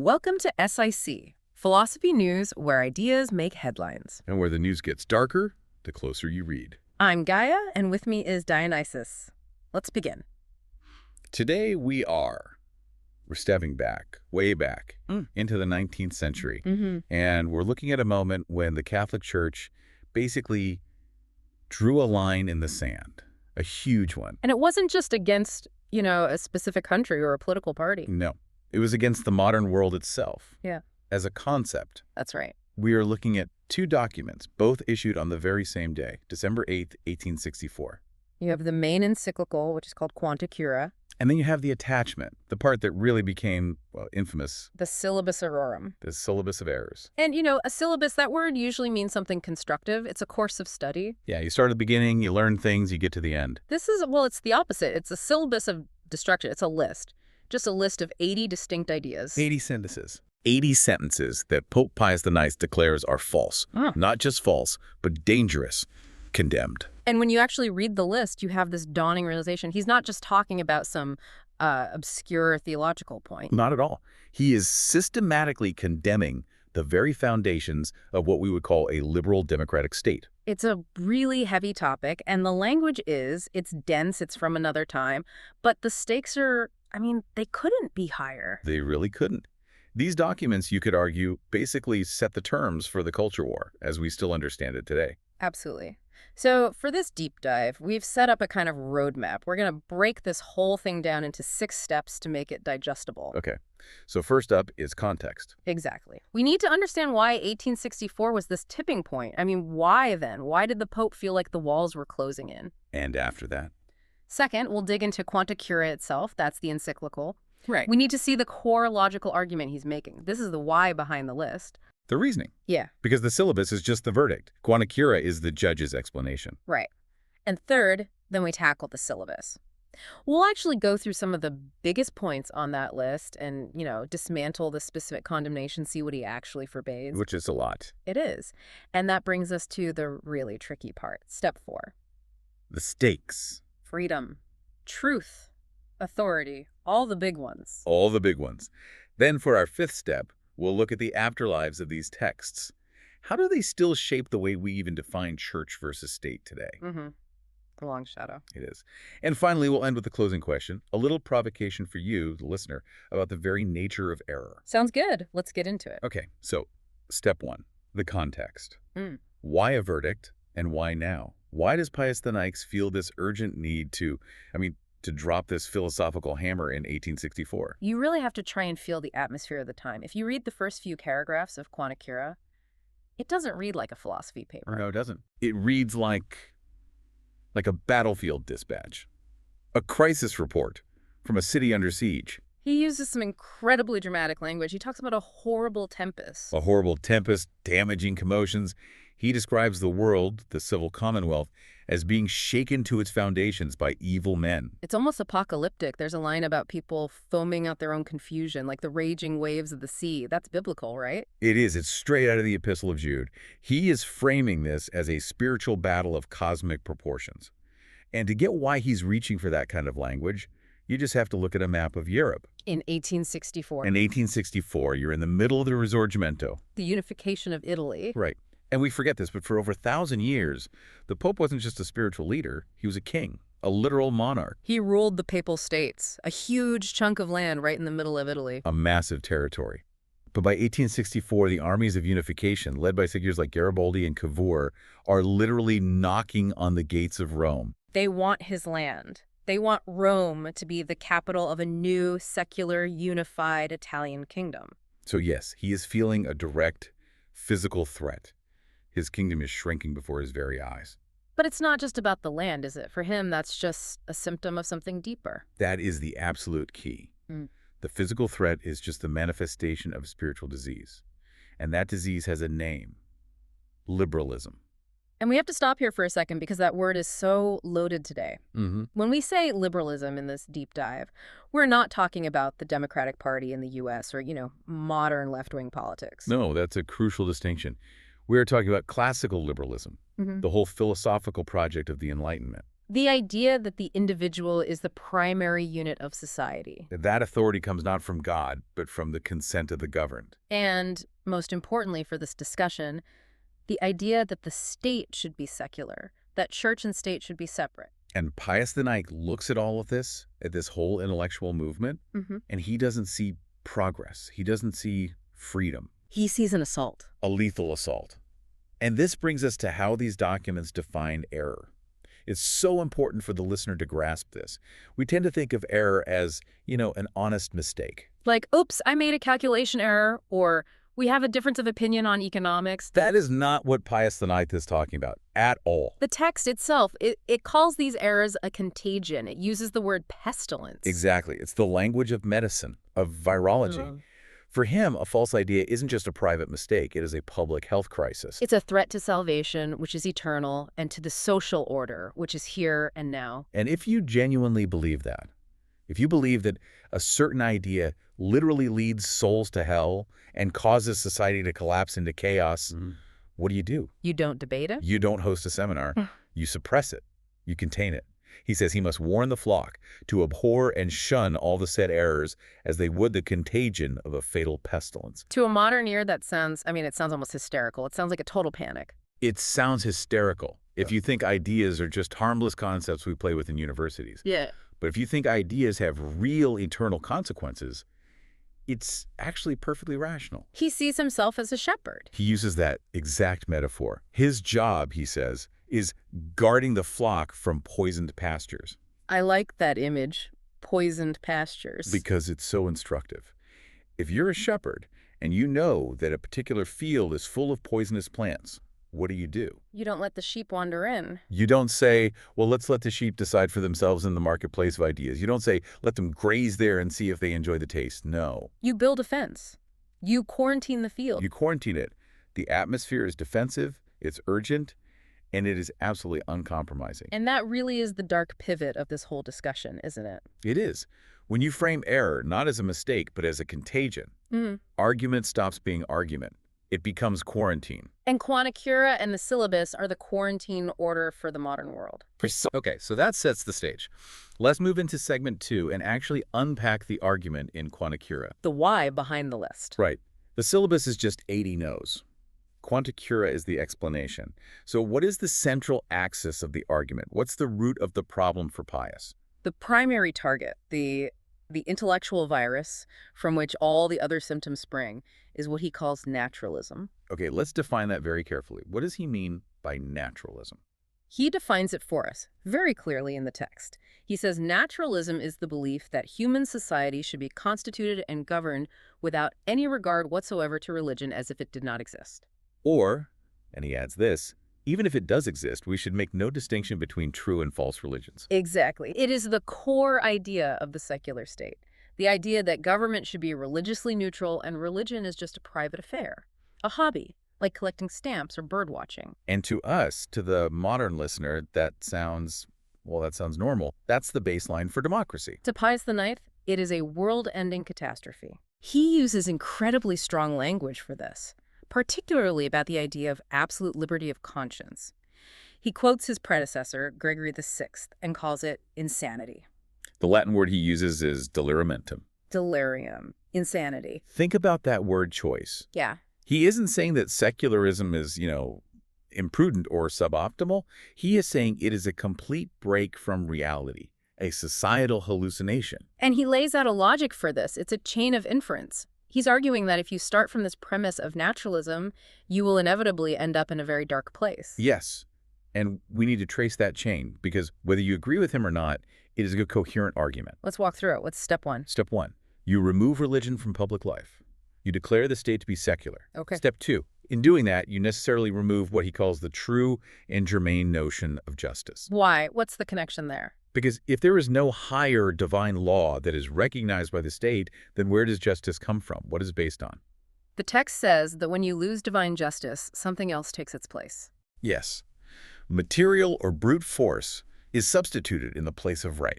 Welcome to SIC, Philosophy News, where ideas make headlines. And where the news gets darker, the closer you read. I'm Gaia, and with me is Dionysus. Let's begin. Today we're stepping back, way back, into the 19th century. And we're looking at a moment when the Catholic Church basically drew a line in the sand, a huge one. And it wasn't just against, a specific country or a political party. No, it was against the modern world itself. Yeah. As a concept. That's right. We are looking at two documents, both issued on the very same day, December 8th, 1864. You have the main encyclical, which is called Quanta Cura. And then you have the attachment, the part that really became, infamous. The Syllabus of Errors. The Syllabus of Errors. And, a syllabus, that word usually means something constructive. It's a course of study. Yeah, you start at the beginning, you learn things, you get to the end. It's the opposite. It's a syllabus of destruction. It's a list. Just a list of 80 distinct ideas. 80 sentences. 80 sentences that Pope Pius IX declares are false. Not just false, but dangerous. Condemned. And when you actually read the list, you have this dawning realization. He's not just talking about some obscure theological point. Not at all. He is systematically condemning the very foundations of what we would call a liberal democratic state. It's a really heavy topic, and the language it's dense, it's from another time, but the stakes are, they couldn't be higher. They really couldn't. These documents, you could argue, basically set the terms for the culture war as we still understand it today. Absolutely. So for this deep dive, we've set up a kind of roadmap. We're going to break this whole thing down into 6 steps to make it digestible. Okay. So first up is context. Exactly. We need to understand why 1864 was this tipping point. Why then? Why did the Pope feel like the walls were closing in? And after that? Second, we'll dig into Quanta Cura itself. That's the encyclical. Right. We need to see the core logical argument he's making. This is the why behind the list. The reasoning. Yeah. Because the syllabus is just the verdict. Quanta Cura is the judge's explanation. Right. And third, then we tackle the syllabus. We'll actually go through some of the biggest points on that list and, dismantle the specific condemnation, see what he actually forbids. Which is a lot. It is. And that brings us to the really tricky part. Step 4. The stakes. Freedom. Truth. Authority. All the big ones. All the big ones. Then for our 5th step, we'll look at the afterlives of these texts. How do they still shape the way we even define church versus state today? A long shadow. It is. And finally, we'll end with the closing question, a little provocation for you, the listener, about the very nature of error. Sounds good. Let's get into it. Okay, so step 1, the context. Why a verdict and why now? Why does Pius IX feel this urgent need to drop this philosophical hammer in 1864? You really have to try and feel the atmosphere of the time. If you read the first few paragraphs of Quanta Cura, it doesn't read like a philosophy paper. No, it doesn't. It reads like a battlefield dispatch, a crisis report from a city under siege. He uses some incredibly dramatic language. He talks about a horrible tempest. A horrible tempest, damaging commotions. He describes the world, the civil commonwealth, as being shaken to its foundations by evil men. It's almost apocalyptic. There's a line about people foaming out their own confusion, like the raging waves of the sea. That's biblical, right? It is. It's straight out of the Epistle of Jude. He is framing this as a spiritual battle of cosmic proportions. And to get why he's reaching for that kind of language, you just have to look at a map of Europe. In 1864. In 1864, you're in the middle of the Risorgimento. The unification of Italy. Right. And we forget this, but for over 1,000 years, the Pope wasn't just a spiritual leader. He was a king, a literal monarch. He ruled the Papal States, a huge chunk of land right in the middle of Italy. A massive territory. But by 1864, the armies of unification, led by figures like Garibaldi and Cavour, are literally knocking on the gates of Rome. They want his land. They want Rome to be the capital of a new, secular, unified Italian kingdom. So yes, he is feeling a direct physical threat. His kingdom is shrinking before his very eyes. But it's not just about the land, is it? For him, that's just a symptom of something deeper. That is the absolute key. The physical threat is just the manifestation of spiritual disease. And that disease has a name: liberalism. And we have to stop here for a second because that word is so loaded today. When we say liberalism in this deep dive, we're not talking about the Democratic Party in the U.S. or, modern left-wing politics. No, that's a crucial distinction. We're talking about classical liberalism, the whole philosophical project of the Enlightenment. The idea that the individual is the primary unit of society. That authority comes not from God, but from the consent of the governed. And, most importantly for this discussion, the idea that the state should be secular, that church and state should be separate. And Pius IX looks at all of this, at this whole intellectual movement, and he doesn't see progress. He doesn't see freedom. He sees an assault. A lethal assault. And this brings us to how these documents define error. It's so important for the listener to grasp this. We tend to think of error as, an honest mistake. Like, oops, I made a calculation error, or we have a difference of opinion on economics. That is not what Pius IX is talking about at all. The text itself, it calls these errors a contagion. It uses the word pestilence. Exactly. It's the language of medicine, of virology. For him, a false idea isn't just a private mistake. It is a public health crisis. It's a threat to salvation, which is eternal, and to the social order, which is here and now. And if you genuinely believe that, if you believe that a certain idea literally leads souls to hell and causes society to collapse into chaos, what do? You don't debate it? You don't host a seminar. You suppress it. You contain it. He says he must warn the flock to abhor and shun all the said errors as they would the contagion of a fatal pestilence. To a modern ear, that sounds, it sounds almost hysterical. It sounds like a total panic. It sounds hysterical if you think ideas are just harmless concepts we play with in universities. Yeah. But if you think ideas have real eternal consequences, it's actually perfectly rational. He sees himself as a shepherd. He uses that exact metaphor. His job, he says, is guarding the flock from poisoned pastures. I like that image, poisoned pastures. Because it's so instructive. If you're a shepherd and you know that a particular field is full of poisonous plants, what do? You don't let the sheep wander in. You don't say, well, let's let the sheep decide for themselves in the marketplace of ideas. You don't say, let them graze there and see if they enjoy the taste. No. You build a fence. You quarantine the field. You quarantine it. The atmosphere is defensive, it's urgent, and it is absolutely uncompromising. And that really is the dark pivot of this whole discussion, isn't it? It is. When you frame error not as a mistake, but as a contagion, argument stops being argument. It becomes quarantine. And Quanta Cura and the syllabus are the quarantine order for the modern world. Okay, so that sets the stage. Let's move into segment 2 and actually unpack the argument in Quanta Cura. The why behind the list. Right. The syllabus is just 80 no's. Quanta Cura is the explanation. So what is the central axis of the argument? What's the root of the problem for Pius? The primary target, the intellectual virus from which all the other symptoms spring, is what he calls naturalism. Okay, let's define that very carefully. What does he mean by naturalism? He defines it for us very clearly in the text. He says naturalism is the belief that human society should be constituted and governed without any regard whatsoever to religion as if it did not exist. Or, and he adds this, even if it does exist, we should make no distinction between true and false religions. Exactly. It is the core idea of the secular state. The idea that government should be religiously neutral and religion is just a private affair, a hobby, like collecting stamps or bird watching. And to us, to the modern listener, that sounds normal. That's the baseline for democracy. To Pius IX, it is a world-ending catastrophe. He uses incredibly strong language for this, particularly about the idea of absolute liberty of conscience. He quotes his predecessor, Gregory VI, and calls it insanity. The Latin word he uses is delirimentum. Delirium. Insanity. Think about that word choice. Yeah. He isn't saying that secularism is, imprudent or suboptimal. He is saying it is a complete break from reality, a societal hallucination. And he lays out a logic for this. It's a chain of inference. He's arguing that if you start from this premise of naturalism, you will inevitably end up in a very dark place. Yes. And we need to trace that chain because whether you agree with him or not, it is a coherent argument. Let's walk through it. What's step 1? Step 1, you remove religion from public life. You declare the state to be secular. Okay. Step 2, in doing that, you necessarily remove what he calls the true and germane notion of justice. Why? What's the connection there? Because if there is no higher divine law that is recognized by the state, then where does justice come from? What is it based on? The text says that when you lose divine justice, something else takes its place. Yes. Material or brute force is substituted in the place of right.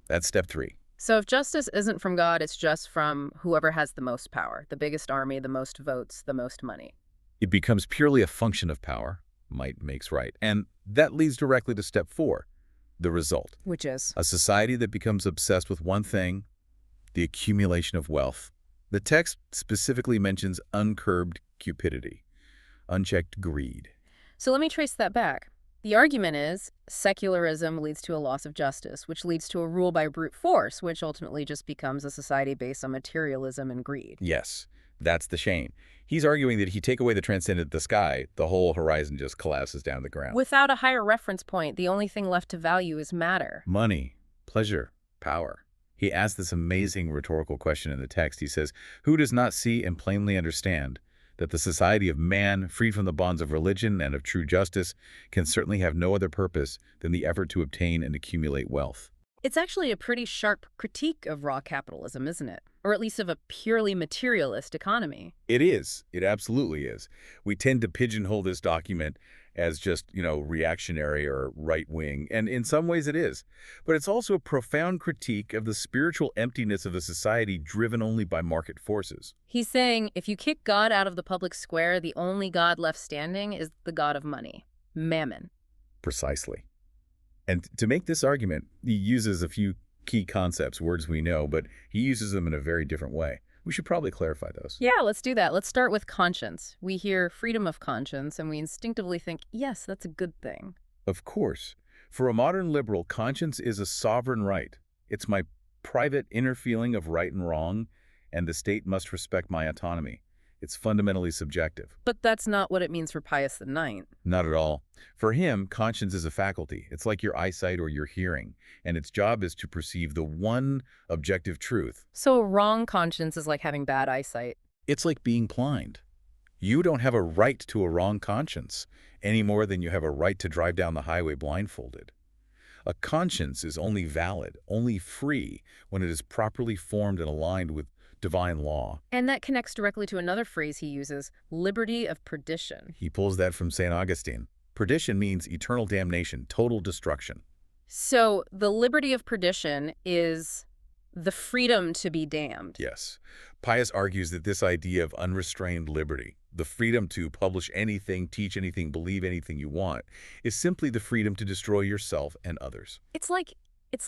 That's step 3. So if justice isn't from God, it's just from whoever has the most power, the biggest army, the most votes, the most money. It becomes purely a function of power. Might makes right. And that leads directly to step 4. The result, Which is? a society that becomes obsessed with one thing, the accumulation of wealth. The text specifically mentions uncurbed cupidity, unchecked greed. So let me trace that back. The argument is secularism leads to a loss of justice, which leads to a rule by brute force, which ultimately just becomes a society based on materialism and greed. Yes, that's the shame. He's arguing that if you take away the transcendent, the sky, the whole horizon just collapses down to the ground. Without a higher reference point, the only thing left to value is matter. Money, pleasure, power. He asks this amazing rhetorical question in the text. He says, "Who does not see and plainly understand that the society of man, freed from the bonds of religion and of true justice, can certainly have no other purpose than the effort to obtain and accumulate wealth?" It's actually a pretty sharp critique of raw capitalism, isn't it? Or at least of a purely materialist economy. It is. It absolutely is. We tend to pigeonhole this document as just, reactionary or right-wing, and in some ways it is. But it's also a profound critique of the spiritual emptiness of a society driven only by market forces. He's saying if you kick God out of the public square, the only God left standing is the God of money, mammon. Precisely. And to make this argument, he uses a few key concepts, words we know, but he uses them in a very different way. We should probably clarify those. Yeah, let's do that. Let's start with conscience. We hear freedom of conscience, and we instinctively think, yes, that's a good thing. Of course. For a modern liberal, conscience is a sovereign right. It's my private inner feeling of right and wrong, and the state must respect my autonomy. It's fundamentally subjective. But that's not what it means for Pius IX. Not at all. For him, conscience is a faculty. It's like your eyesight or your hearing, and its job is to perceive the one objective truth. So a wrong conscience is like having bad eyesight. It's like being blind. You don't have a right to a wrong conscience, any more than you have a right to drive down the highway blindfolded. A conscience is only valid, only free, when it is properly formed and aligned with divine law. And that connects directly to another phrase he uses, liberty of perdition. He pulls that from St. Augustine. Perdition means eternal damnation, total destruction. So the liberty of perdition is the freedom to be damned. Yes. Pius argues that this idea of unrestrained liberty, the freedom to publish anything, teach anything, believe anything you want, is simply the freedom to destroy yourself and others. It's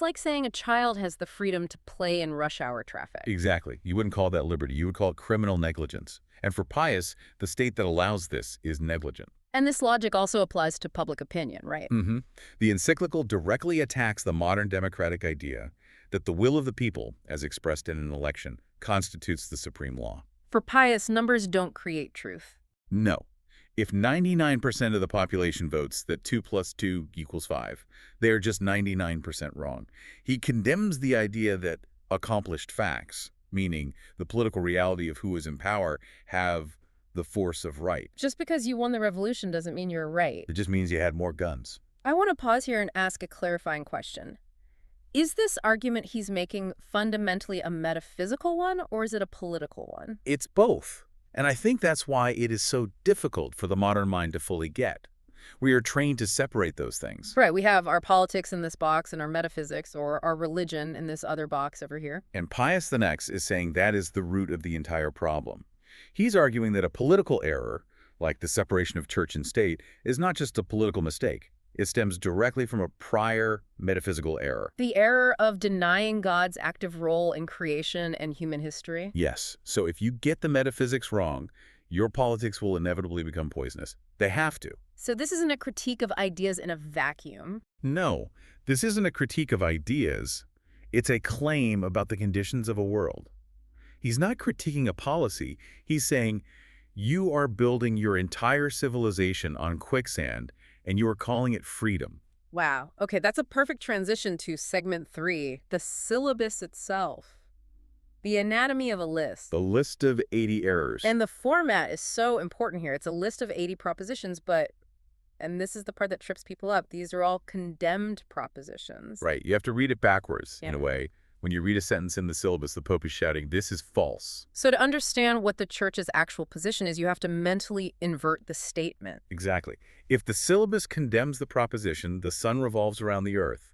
like saying a child has the freedom to play in rush hour traffic. Exactly. You wouldn't call that liberty. You would call it criminal negligence. And for Pius, the state that allows this is negligent. And this logic also applies to public opinion, right? Mm-hmm. The encyclical directly attacks the modern democratic idea that the will of the people, as expressed in an election, constitutes the supreme law. For Pius, numbers don't create truth. No. If 99% of the population votes that 2 + 2 = 5, they are just 99% wrong. He condemns the idea that accomplished facts, meaning the political reality of who is in power, have the force of right. Just because you won the revolution doesn't mean you're right. It just means you had more guns. I want to pause here and ask a clarifying question. Is this argument he's making fundamentally a metaphysical one, or is it a political one? It's both. And I think that's why it is so difficult for the modern mind to fully get. We are trained to separate those things. Right, we have our politics in this box and our metaphysics, or our religion in this other box over here. And Pius IX is saying that is the root of the entire problem. He's arguing that a political error, like the separation of church and state, is not just a political mistake. It stems directly from a prior metaphysical error. The error of denying God's active role in creation and human history? Yes. So if you get the metaphysics wrong, your politics will inevitably become poisonous. They have to. So this isn't a critique of ideas in a vacuum. No, this isn't a critique of ideas. It's a claim about the conditions of a world. He's not critiquing a policy. He's saying, you are building your entire civilization on quicksand, and you are calling it freedom. Wow. Okay, that's a perfect transition to segment 3, the syllabus itself. The anatomy of a list. The list of 80 errors. And the format is so important here. It's a list of 80 propositions, but, and this is the part that trips people up, these are all condemned propositions. Right. You have to read it backwards, Yeah. in a way. When you read a sentence in the syllabus, the Pope is shouting, this is false. So to understand what the church's actual position is, you have to mentally invert the statement. Exactly. If the syllabus condemns the proposition, the sun revolves around the earth,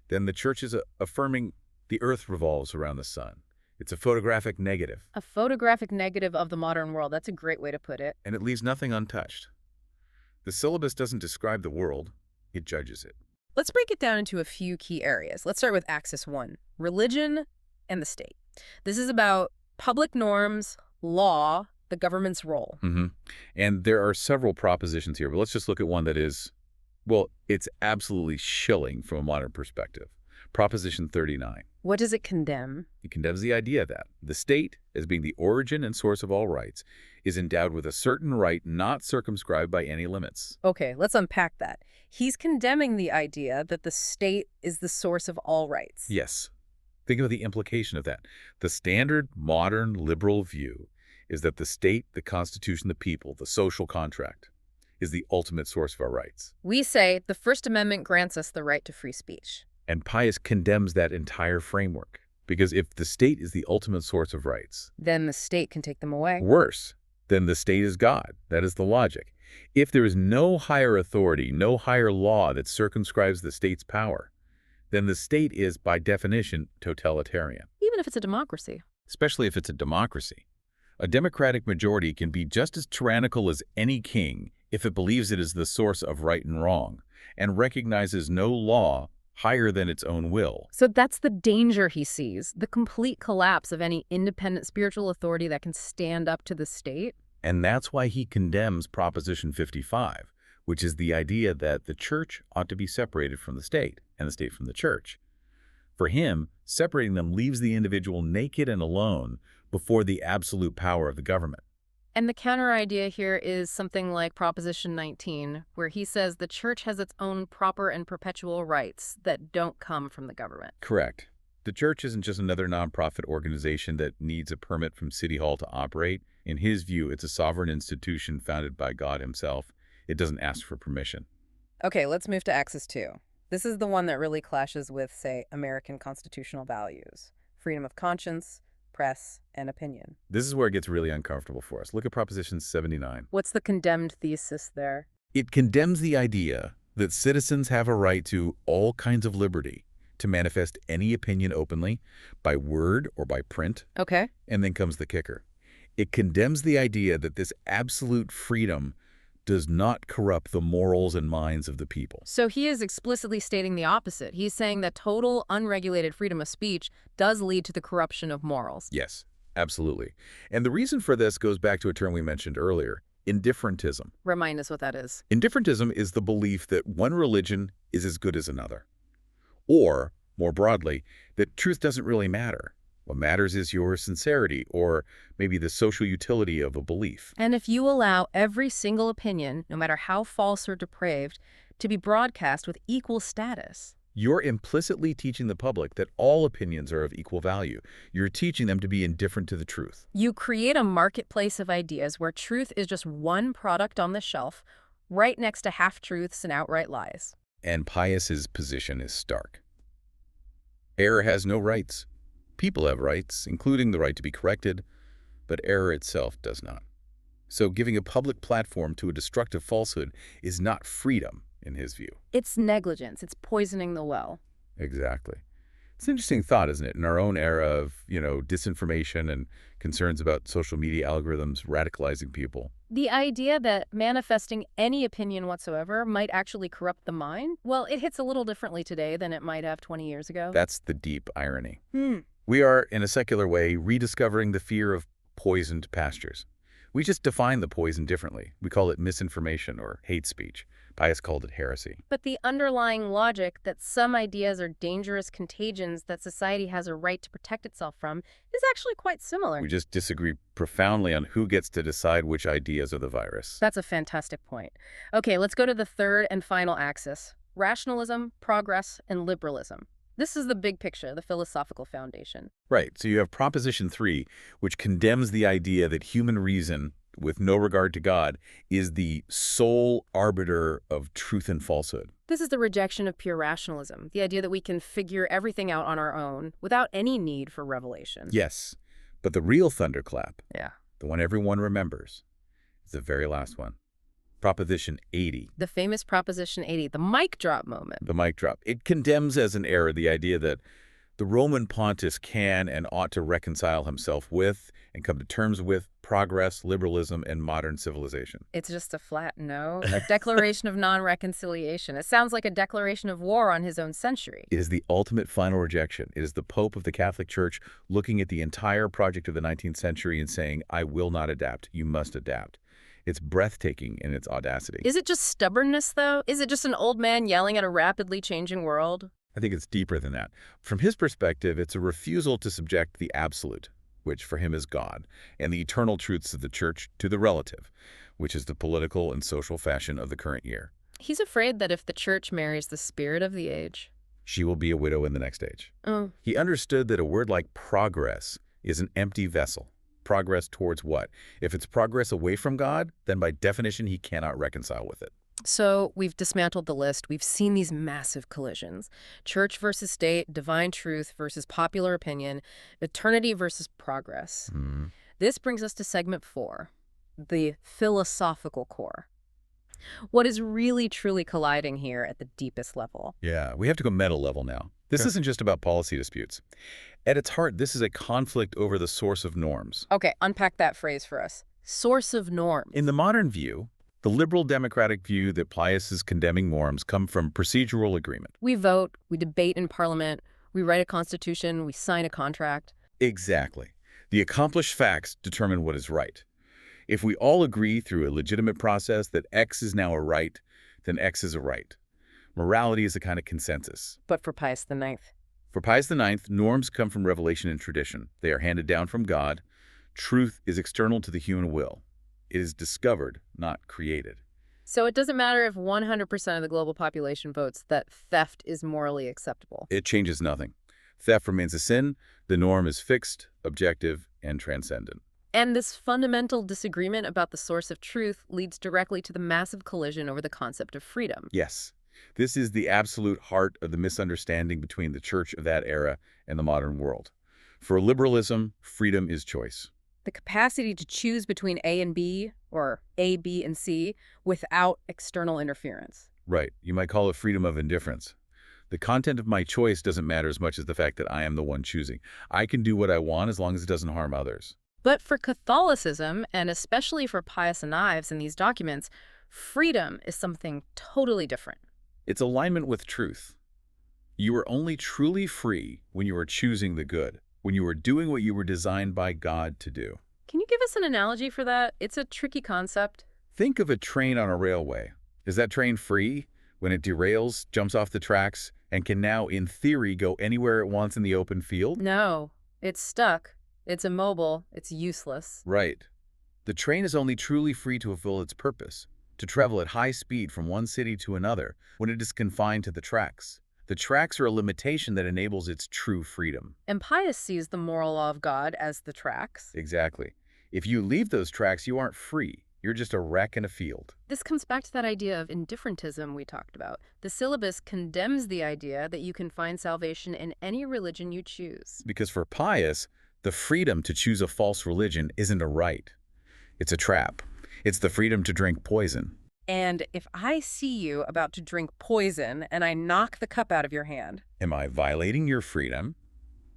then the church is affirming the earth revolves around the sun. It's a photographic negative. A photographic negative of the modern world. That's a great way to put it. And it leaves nothing untouched. The syllabus doesn't describe the world, it judges it. Let's break it down into a few key areas. Let's start with Axis 1, religion and the state. This is about public norms, law, the government's role. And there are several propositions here, but let's just look at one that is, well, it's absolutely chilling from a modern perspective. Proposition 39. What does it condemn? It condemns the idea that the state, as being the origin and source of all rights, is endowed with a certain right not circumscribed by any limits. Okay, let's unpack that. He's condemning the idea that the state is the source of all rights. Yes. Think of the implication of that. The standard modern liberal view is that the state, the Constitution, the people, the social contract, is the ultimate source of our rights. We say the First Amendment grants us the right to free speech. And Pius condemns that entire framework. Because if the state is the ultimate source of rights, then the state can take them away. Worse, then the state is God. That is the logic. If there is no higher authority, no higher law that circumscribes the state's power, then the state is, by definition, totalitarian. Even if it's a democracy. Especially if it's a democracy. A democratic majority can be just as tyrannical as any king if it believes it is the source of right and wrong, and recognizes no law higher than its own will. So that's the danger he sees, the complete collapse of any independent spiritual authority that can stand up to the state. And that's why he condemns Proposition 55, which is the idea that the church ought to be separated from the state, and the state from the church. For him, separating them leaves the individual naked and alone before the absolute power of the government. And the counter idea here is something like Proposition 19, where he says the church has its own proper and perpetual rights that don't come from the government. Correct. The church isn't just another nonprofit organization that needs a permit from City Hall to operate. In his view, it's a sovereign institution founded by God himself. It doesn't ask for permission. Okay, let's move to Axis 2. This is the one that really clashes with, say, American constitutional values. Freedom of conscience, press, and opinion. This is where it gets really uncomfortable for us. Look at Proposition 79. What's the condemned thesis there? It condemns the idea that citizens have a right to all kinds of liberty to manifest any opinion openly, by word or by print. Okay. And then comes the kicker. It condemns the idea that this absolute freedom does not corrupt the morals and minds of the people. So he is explicitly stating the opposite. He's saying that total, unregulated freedom of speech does lead to the corruption of morals. Yes, absolutely. And the reason for this goes back to a term we mentioned earlier, indifferentism. Remind us what that is. Indifferentism is the belief that one religion is as good as another. Or, more broadly, that truth doesn't really matter. What matters is your sincerity or maybe the social utility of a belief. And if you allow every single opinion, no matter how false or depraved, to be broadcast with equal status, you're implicitly teaching the public that all opinions are of equal value. You're teaching them to be indifferent to the truth. You create a marketplace of ideas where truth is just one product on the shelf, right next to half-truths and outright lies. And Pius's position is stark. Error has no rights. People have rights, including the right to be corrected, but error itself does not. So giving a public platform to a destructive falsehood is not freedom, in his view. It's negligence. It's poisoning the well. Exactly. It's an interesting thought, isn't it, in our own era of, disinformation and concerns about social media algorithms radicalizing people. The idea that manifesting any opinion whatsoever might actually corrupt the mind, well, it hits a little differently today than it might have 20 years ago. That's the deep irony. We are, in a secular way, rediscovering the fear of poisoned pastures. We just define the poison differently. We call it misinformation or hate speech. Pius called it heresy. But the underlying logic that some ideas are dangerous contagions that society has a right to protect itself from is actually quite similar. We just disagree profoundly on who gets to decide which ideas are the virus. That's a fantastic point. Okay, let's go to the third and final axis: rationalism, progress, and liberalism. This is the big picture, the philosophical foundation. Right. So you have Proposition 3, which condemns the idea that human reason, with no regard to God, is the sole arbiter of truth and falsehood. This is the rejection of pure rationalism, the idea that we can figure everything out on our own without any need for revelation. Yes, but the real thunderclap, Yeah. the one everyone remembers, is the very last one. Proposition 80. The famous Proposition 80, the mic drop moment. The mic drop. It condemns as an error the idea that The Roman pontiff can and ought to reconcile himself with and come to terms with progress, liberalism, and modern civilization. It's just a flat no, a declaration of non-reconciliation. It sounds like a declaration of war on his own century. It is the ultimate final rejection. It is the Pope of the Catholic Church looking at the entire project of the 19th century and saying, I will not adapt. You must adapt. It's breathtaking in its audacity. Is it just stubbornness, though? Is it just an old man yelling at a rapidly changing world? I think it's deeper than that. From his perspective, it's a refusal to subject the absolute, which for him is God, and the eternal truths of the Church to the relative, which is the political and social fashion of the current year. He's afraid that if the Church marries the spirit of the age, she will be a widow in the next age. Oh. He understood that a word like progress is an empty vessel. Progress towards what? If it's progress away from God, then by definition he cannot reconcile with it. So we've dismantled the list. We've seen these massive collisions. Church versus state, divine truth versus popular opinion, eternity versus progress. This brings us to segment 4, the philosophical core. What is really truly colliding here at the deepest level? Yeah, we have to go meta level now. This isn't just about policy disputes. At its heart, this is a conflict over the source of norms. Okay, unpack that phrase for us. Source of norms. In the modern view, the liberal democratic view that Pius is condemning norms come from procedural agreement. We vote, we debate in parliament, we write a constitution, we sign a contract. Exactly. The accomplished facts determine what is right. If we all agree through a legitimate process that X is now a right, then X is a right. Morality is a kind of consensus. But for Pius IX? For Pius IX, norms come from revelation and tradition. They are handed down from God. Truth is external to the human will. It is discovered, not created. So it doesn't matter if 100% of the global population votes that theft is morally acceptable. It changes nothing. Theft remains a sin. The norm is fixed, objective, and transcendent. And this fundamental disagreement about the source of truth leads directly to the massive collision over the concept of freedom. Yes. This is the absolute heart of the misunderstanding between the church of that era and the modern world. For liberalism, freedom is choice. The capacity to choose between A and B, or A, B, and C, without external interference. Right. You might call it freedom of indifference. The content of my choice doesn't matter as much as the fact that I am the one choosing. I can do what I want as long as it doesn't harm others. But for Catholicism, and especially for Pius IX in these documents, freedom is something totally different. It's alignment with truth. You are only truly free when you are choosing the good, when you are doing what you were designed by God to do. Can you give us an analogy for that? It's a tricky concept. Think of a train on a railway. Is that train free when it derails, jumps off the tracks, and can now, in theory, go anywhere it wants in the open field? No, it's stuck. It's immobile. It's useless. Right. The train is only truly free to fulfill its purpose, to travel at high speed from one city to another when it is confined to the tracks. The tracks are a limitation that enables its true freedom. And Pius sees the moral law of God as the tracks. Exactly. If you leave those tracks, you aren't free. You're just a wreck in a field. This comes back to that idea of indifferentism we talked about. The syllabus condemns the idea that you can find salvation in any religion you choose. Because for Pius, the freedom to choose a false religion isn't a right. It's a trap. It's the freedom to drink poison. And if I see you about to drink poison and I knock the cup out of your hand, am I violating your freedom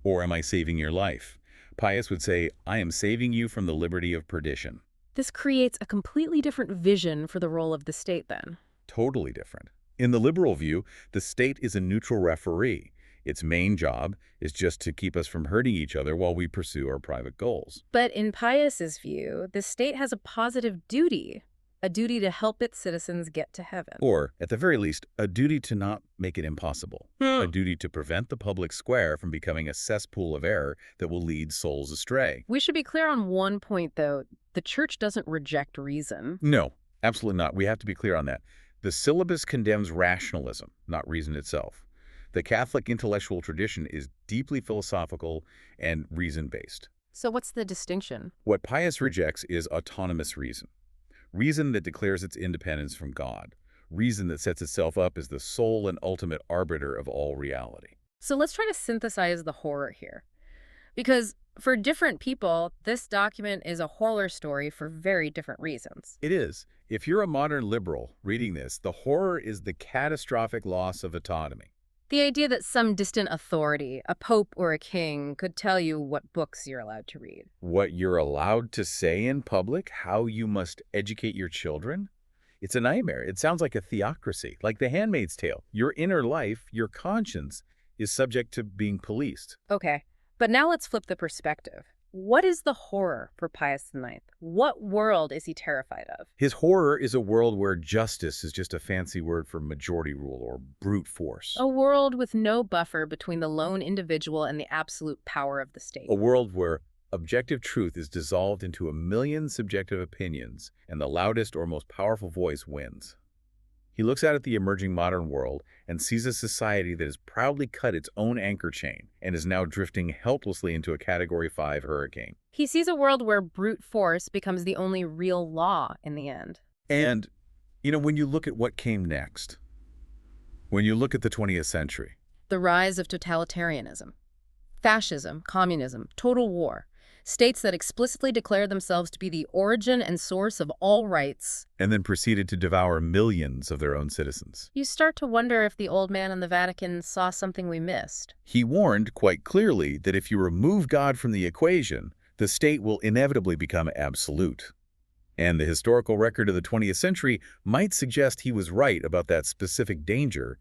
or am I saving your life? Pius would say, I am saving you from the liberty of perdition. This creates a completely different vision for the role of the state then. Totally different. In the liberal view, the state is a neutral referee. Its main job is just to keep us from hurting each other while we pursue our private goals. But in Pius's view, the state has a positive duty, a duty to help its citizens get to heaven. Or, at the very least, a duty to not make it impossible. A duty to prevent the public square from becoming a cesspool of error that will lead souls astray. We should be clear on one point, though. The church doesn't reject reason. No, absolutely not. We have to be clear on that. The syllabus condemns rationalism, not reason itself. The Catholic intellectual tradition is deeply philosophical and reason-based. So what's the distinction? What Pius rejects is autonomous reason. Reason that declares its independence from God. Reason that sets itself up as the sole and ultimate arbiter of all reality. So let's try to synthesize the horror here. Because for different people, this document is a horror story for very different reasons. It is. If you're a modern liberal reading this, the horror is the catastrophic loss of autonomy. The idea that some distant authority, a pope or a king, could tell you what books you're allowed to read. What you're allowed to say in public, how you must educate your children? It's a nightmare. It sounds like a theocracy, like The Handmaid's Tale. Your inner life, your conscience, is subject to being policed. Okay, but now let's flip the perspective. What is the horror for Pius IX? What world is he terrified of? His horror is a world where justice is just a fancy word for majority rule or brute force. A world with no buffer between the lone individual and the absolute power of the state. A world where objective truth is dissolved into a million subjective opinions, and the loudest or most powerful voice wins. He looks out at the emerging modern world and sees a society that has proudly cut its own anchor chain and is now drifting helplessly into a Category 5 hurricane. He sees a world where brute force becomes the only real law in the end. And, when you look at what came next, when you look at the 20th century, The rise of totalitarianism, fascism, communism, total war, states that explicitly declare themselves to be the origin and source of all rights, and then proceeded to devour millions of their own citizens. you start to wonder if the old man in the Vatican saw something we missed. He warned quite clearly that if you remove God from the equation, the state will inevitably become absolute. And the historical record of the 20th century might suggest he was right about that specific danger,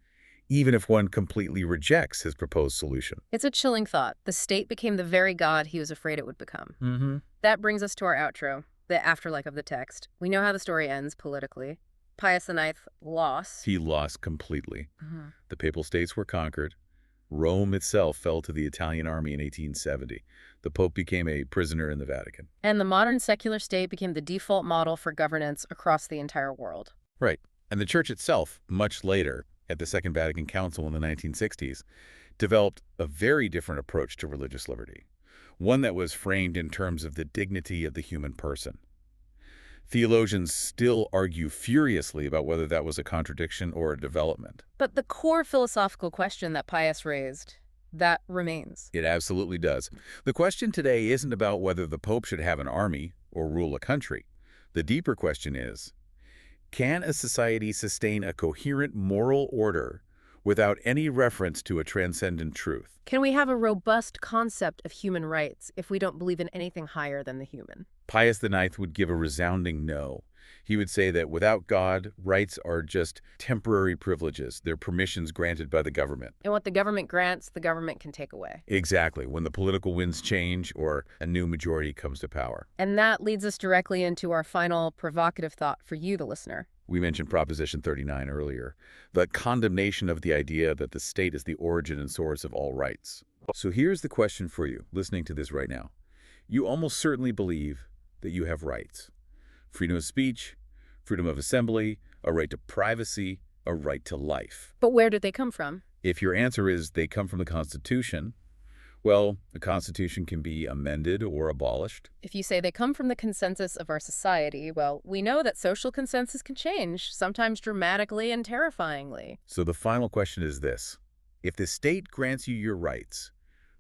even if one completely rejects his proposed solution. It's a chilling thought. The state became the very god he was afraid it would become. That brings us to our outro, the afterlife of the text. We know how the story ends politically. Pius IX lost. He lost completely. The Papal States were conquered. Rome itself fell to the Italian army in 1870. The Pope became a prisoner in the Vatican. And the modern secular state became the default model for governance across the entire world. Right. And the Church itself, much later, at the Second Vatican Council in the 1960s, developed a very different approach to religious liberty, one that was framed in terms of the dignity of the human person. Theologians still argue furiously about whether that was a contradiction or a development. But the core philosophical question that Pius raised, that remains. It absolutely does. The question today isn't about whether the Pope should have an army or rule a country. The deeper question is, can a society sustain a coherent moral order without any reference to a transcendent truth? Can we have a robust concept of human rights if we don't believe in anything higher than the human? Pius IX would give a resounding no. He would say that without God, rights are just temporary privileges. They're permissions granted by the government. And what the government grants, the government can take away. Exactly, when the political winds change or a new majority comes to power. And that leads us directly into our final provocative thought for you, the listener. We mentioned Proposition 39 earlier, the condemnation of the idea that the state is the origin and source of all rights. So here's the question for you, listening to this right now. You almost certainly believe that you have rights. Freedom of speech, freedom of assembly, a right to privacy, a right to life. But where did they come from? If your answer is they come from the Constitution, well, the Constitution can be amended or abolished. If you say they come from the consensus of our society, well, we know that social consensus can change, sometimes dramatically and terrifyingly. So the final question is this. If the state grants you your rights,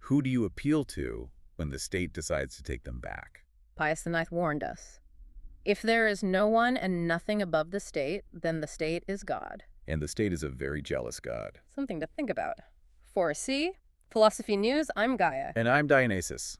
who do you appeal to when the state decides to take them back? Pius IX warned us. If there is no one and nothing above the state, then the state is God. And the state is a very jealous God. Something to think about. For C, Philosophy News, I'm Gaia. And I'm Dionysus.